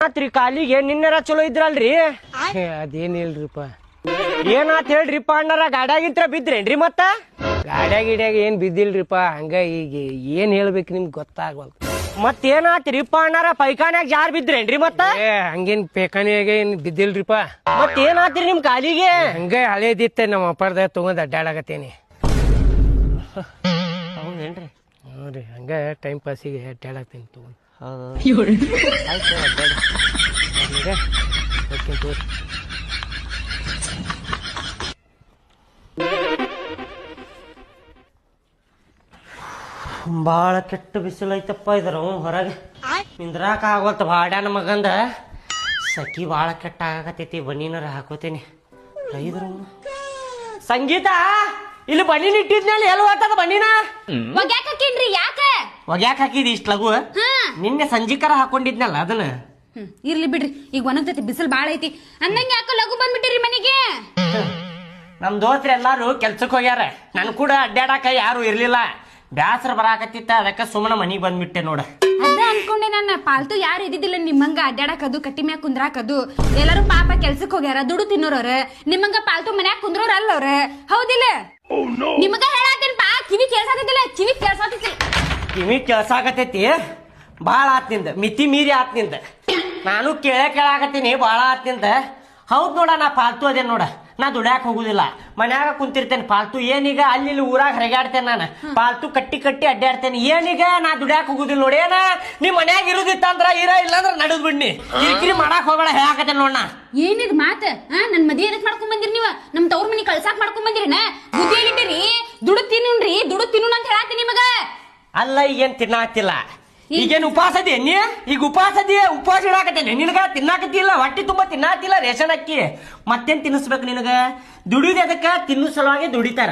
ಏನಾತ್ರಿ ಕಾಲಿಗೆ ನಿನ್ನೆರ ಚಲೋ ಇದ್ರಲ್ರಿ ಅದೇನಿಲ್ರಿಪ್ಪ ಏನಾತ್ ಹೇಳ್ರಿಪ್ಪ ಅಣ್ಣಾರ ಗಾಡ್ಯಾಗಿಂತ್ರ ಬಿದ್ರೇನ್ರಿ ಮತ್ತ ಗಾಡ್ಯಾಗ ಏನ್ ಬಿದ್ದಿಲ್ರಿಪ್ಪ ಹಂಗ ಈಗ ಏನ್ ಹೇಳ್ಬೇಕು ನಿಮ್ಗೆ ಗೊತ್ತಾಗವಲ್ ಮತ್ತೇನಾತ್ರಿಪ್ಪ ಅಣ್ಣಾರ ಪೈಖಾನ್ಯಾಗ ಜಾರ್ ಬಿದ್ರೇನ್ರಿ ಮತ್ತ ಹಂಗೇನ್ ಪೈಖಾನ್ಯಾಗ ಏನ್ ಬಿದ್ದಿಲ್ರಿಪ್ಪ ಮತ್ತೇನಾತ್ರಿ ನಿಮ್ ಕಾಲಿಗೆ ಹಂಗ ಹಳೇದಿತ್ತ ನಮ್ಮ ಅಪ್ಪರ್ದ ತಗೊಂಡ್ ಅಡ್ಡಾಡಕತ್ತೇನಿ ಹೌದೇನ್ರಿ ಹ್ಞೂ ಹಂಗ ಟೈಮ್ ಪಾಸಿಗೆ ಅಡ್ಡಾಡಕತ್ತೇನಿ ತಗೊಂಡ್ ಬಾಳ ಕೆಟ್ಟ ಬಿಸಿಲೈತಪ್ಪ ಇದ್ರ ಹೊರಗೆ ನಿಂದ್ರಾಕ ಆಗವಲ್ತ ಬಾಡ್ಯಾನ ಮಗಂದ ಸಖಿ ಬಾಳ ಕೆಟ್ಟ ಆಗತೈತಿ ಬನ್ನಿನಾರ ಹಾಕೋತೇನಿ ಐದ್ರು ಸಂಗೀತ ಇಲ್ಲಿ ಬನ್ನಿನ ಇಟ್ಟಿದ್ನಲ್ಲಿ ಎಲ್ಲಿ ಹೋಗ್ತದ ಬನ್ನಿನ ಒಗ್ಯಾಕ ಹಾಕಿದಿ ಇಷ್ಟ ಲಘು ನಿನ್ನೆ ಸಂಜಿಕರ ಹಾಕೊಂಡಿದ್ನಲ್ಲ ಅದನ್ನ ಇರ್ಲಿ ಬಿಡ್ರಿ ಈಗ ಒಣಗ್ತೈತಿ ಬಿಸಿಲು ಬಾಳ ಐತಿ ಅಂದಂಗ ಯಾಕ ಲಘು ಬಂದ್ಬಿಟ್ಟಿರಿ ಮನಿಗೆ ನಮ್ ದೋಸ್ತ್ರಿ ಎಲ್ಲಾರು ಕೆಲ್ಸಕ್ ಹೋಗ್ಯಾರ ನನ್ ಕೂಡ ಅಡ್ಡಾಡಕ ಯಾರು ಇರ್ಲಿಲ್ಲ ಬ್ಯಾಸರ ಬರಾಕತ್ತಿತ್ತ ಅದಕ್ಕ ಸುಮ್ಮನೆ ಮನಿಗ್ ಬಂದ್ಬಿಟ್ಟೆ ನೋಡ ಅದ ಅನ್ಕೊಂಡೆ ನನ್ನ ಪಾಲ್ತು ಯಾರು ಇದ್ದಿದ್ದಿಲ್ಲ ನಿಮ್ಮಂಗ ಅಡ್ಡಾಡಕದು ಕಟ್ಟಿ ಮ್ಯಾಗ ಕುಂದ್ರಾಕದು ಎಲ್ಲಾರು ಪಾಪ ಕೆಲ್ಸಕ್ ಹೋಗ್ಯಾರ ದುಡ್ಡು ತಿನ್ನೋರವ್ರ ನಿಮ್ಮಂಗ ಪಾಲ್ತು ಮನ್ಯಾಗ ಕುಂದ್ರೋರ ಅಲ್ಲವ್ರ ಹೌದಿಲ್ಲ ನಿಮಗ ಹೇಳತ್ತೇನ್ ಪಾ ಕಿವಿ ಕೇಳ್ಸಾಕತ್ತಿಲ್ಲ ಕಿವಿ ಕೇಳ್ಸಾಕತೈತಿ ಬಾಳ ಆತ್ನಿಂದ ಮಿತಿ ಮೀರಿ ಆತ್ನಿಂದ ನಾನು ಕೇಳಾಕತ್ತೀನಿ ಬಾಳ ಆತ್ನಿಂದ ಹೌದ್ ನೋಡ ನಾ ಪಾಲ್ತು ಅದೇನ್ ನೋಡ ನಾ ದುಡ್ಯಾಕ್ ಹೋಗುದಿಲ್ಲ ಮನ್ಯಾಗ ಕುಂತಿರ್ತೇನೆ ಪಾಲ್ತು ಏನೀಗ ಅಲ್ಲಿ ಊರಾಗ ಹರಗಾಡ್ತೇನೆ ನಾನು ಪಾಲ್ತು ಕಟ್ಟಿ ಅಡ್ಡಾಡ್ತೇನೆ ಏನೀಗ ನಾ ದುಡ್ಯಾಕ್ ಹೋಗುದಿಲ್ಲ ನೋಡಿ ಏನ ನಿಮ್ ಮನ್ಯಾಗ ಇರುದಿತ್ತ ಅಂದ್ರ ಇಲ್ಲಾಂದ್ರ ನಡದ್ ಬಿಡ್ನಿ ಕಿರಿಕಿರಿ ಮಾಡಾಕ್ ಹೋಗಬೇಡ ಹೇಳಾಕತ್ತೇನೆ ನೋಡ ಏನಿದ್ ಮಾತ ನನ್ ಮದ್ವೆ ಎದಕ್ ಮಾಡ್ಕೊಂಡ್ ಬಂದಿರಿ ನೀವ ನಮ್ ತವ್ರ ಮನಿ ಕಳ್ಸಾಕ್ ಮಾಡ್ಕೊಂಡ್ ಬಂದಿರಿನ ಬುದ್ಧಿ ಹೇಳಿಟ್ಟಿರಿ ದುಡ್ಡು ತಿನ್ನು ಅಂತ ಹೇಳಾತಿ ನಿಮಗ ಅಲ್ಲ ಈಗೇನ್ ತಿನ್ನಾಕತ್ತಿಲ್ಲ ಈಗೇನ್ ಉಪವಾಸ ಅದೇ ನೀ ಈಗ ಉಪವಾಸ ಇಡಾಕತ್ತೇನೆ ನಿನಗ ತಿನ್ನಾಕತ್ತಿಲ್ಲ ಹೊಟ್ಟಿ ತುಂಬಾ ತಿನ್ನಾತಿಲ್ಲ ರೇಷನ್ ಅಕ್ಕಿ ಮತ್ತೇನ್ ತಿನ್ನಿಸ್ಬೇಕು ನಿನಗ ದುಡಿಯೋದ್ ಅದಕ್ಕ ತಿನ್ನು ಸಲುವಾಗಿ ದುಡಿತಾರ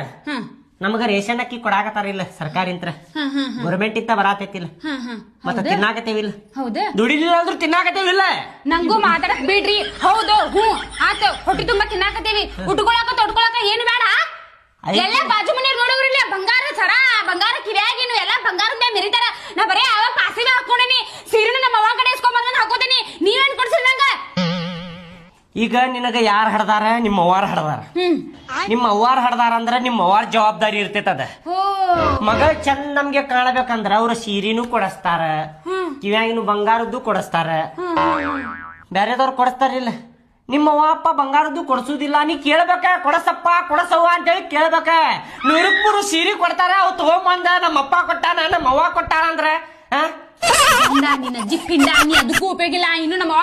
ನಮಗ ರೇಷನ್ ಅಕ್ಕಿ ಕೊಡಾಕತ್ತಾರ ಇಲ್ಲ ಸರ್ಕಾರಿಂತ್ರ ಗೌರ್ಮೆಂಟ್ ಇಂತ ಬರಾತೈತಿಲ್ಲ ಮತ್ತ ತಿನ್ನಾಕತ್ತೇವಿಲ್ಲ ದುಡಿಲಿಲ್ಲ ಅಂದ್ರೂ ತಿನ್ನಾಕತ್ತೇವಿಲ್ಲ ನಂಗೂ ಮಾತಾಡಕ್ ಬಿಡ್ರಿ ಹೌದು ಆತ ಹೊಟ್ಟಿ ತುಂಬಾ ತಿನ್ನಾಕತ್ತೇವಿ ಉಟ್ಕೊಳಕ ತೊಡ್ಕೊಳಕ ಏನು ಬೇಡ ಎಲ್ಲ ಬಾಜು ಮನೆಯವ್ರು ನೋಡೋರಿಲ್ಲ ಬಂಗಾರ ಸರ ಬಂಗಾರ ಕಿವ್ಯಾಗಿನು ಎಲ್ಲ ಬಂಗಾರದ ಮೆರಿತಾರ ನಾ ಬರೇ ಅವ ಪಾಸಿವೆ ಹಾಕೊಂಡೇನಿ ಸೀರೆನ ನಮ್ಮ ಅವ್ವ ಕಡೆ ಇಸ್ಕೊಂಡ್ ಬಂದ್ ಹಾಕೋತೀನಿ ನೀವೇನ್ ಕೊಡ್ಸಿಲ್ಲ ನಂಗ ಈಗ ನಿನಗ ಯಾರು ಹಡ್ದಾರ ನಿಮ್ಮ ಅವ್ವಾರ ಹಡ್ದಾರ ನಿಮ್ಮ ಅವ್ವಾರ ಹಡ್ದಾರ ಅಂದ್ರ ನಿಮ್ಮ ಅವ್ವಾರ ಜವಾಬ್ದಾರಿ ಇರ್ತೈತದ ಮಗ ಚಂದ ನಮ್ಗೆ ಕಾಣಬೇಕಂದ್ರ ಅವ್ರ ಸೀರಿನೂ ಕೊಡಸ್ತಾರ ಕಿವ್ಯಾಗಿನು ಬಂಗಾರದ್ದು ಕೊಡಸ್ತಾರ ಬ್ಯಾರೆದವ್ರು ಕೊಡಸ್ತಾರಿಲ್ಲ ನಿಮ್ಮ ಅಪ್ಪ ಬಂಗಾರದ್ದು ಕೊಡ್ಸುದಿಲ್ಲ ನೀ ಕೇಳ್ಬೇಕ ಕೊಡಸಪ್ಪ ಕೊಡಸವ್ವ ಅಂತೇಳಿ ಕೇಳ್ಬೇಕ 100 ಸೀರೆ ಕೊಡ್ತಾರ ಅವ್ ತಗೊಂಬಂದ ನಮ್ಮ ಅಪ್ಪ ಕೊಟ್ಟಾನ ನಮ್ಮ ಅವ್ವ ಕೊಟ್ಟಾಳ ಅಂದ್ರ ನಿನ್ನ ಜಿಪ್ಪಿಂಡ ನೀ ಅದಕ್ಕೂ ಉಪಯೋಗಿಲ್ಲ ಇನ್ನು ನಮ್ಮ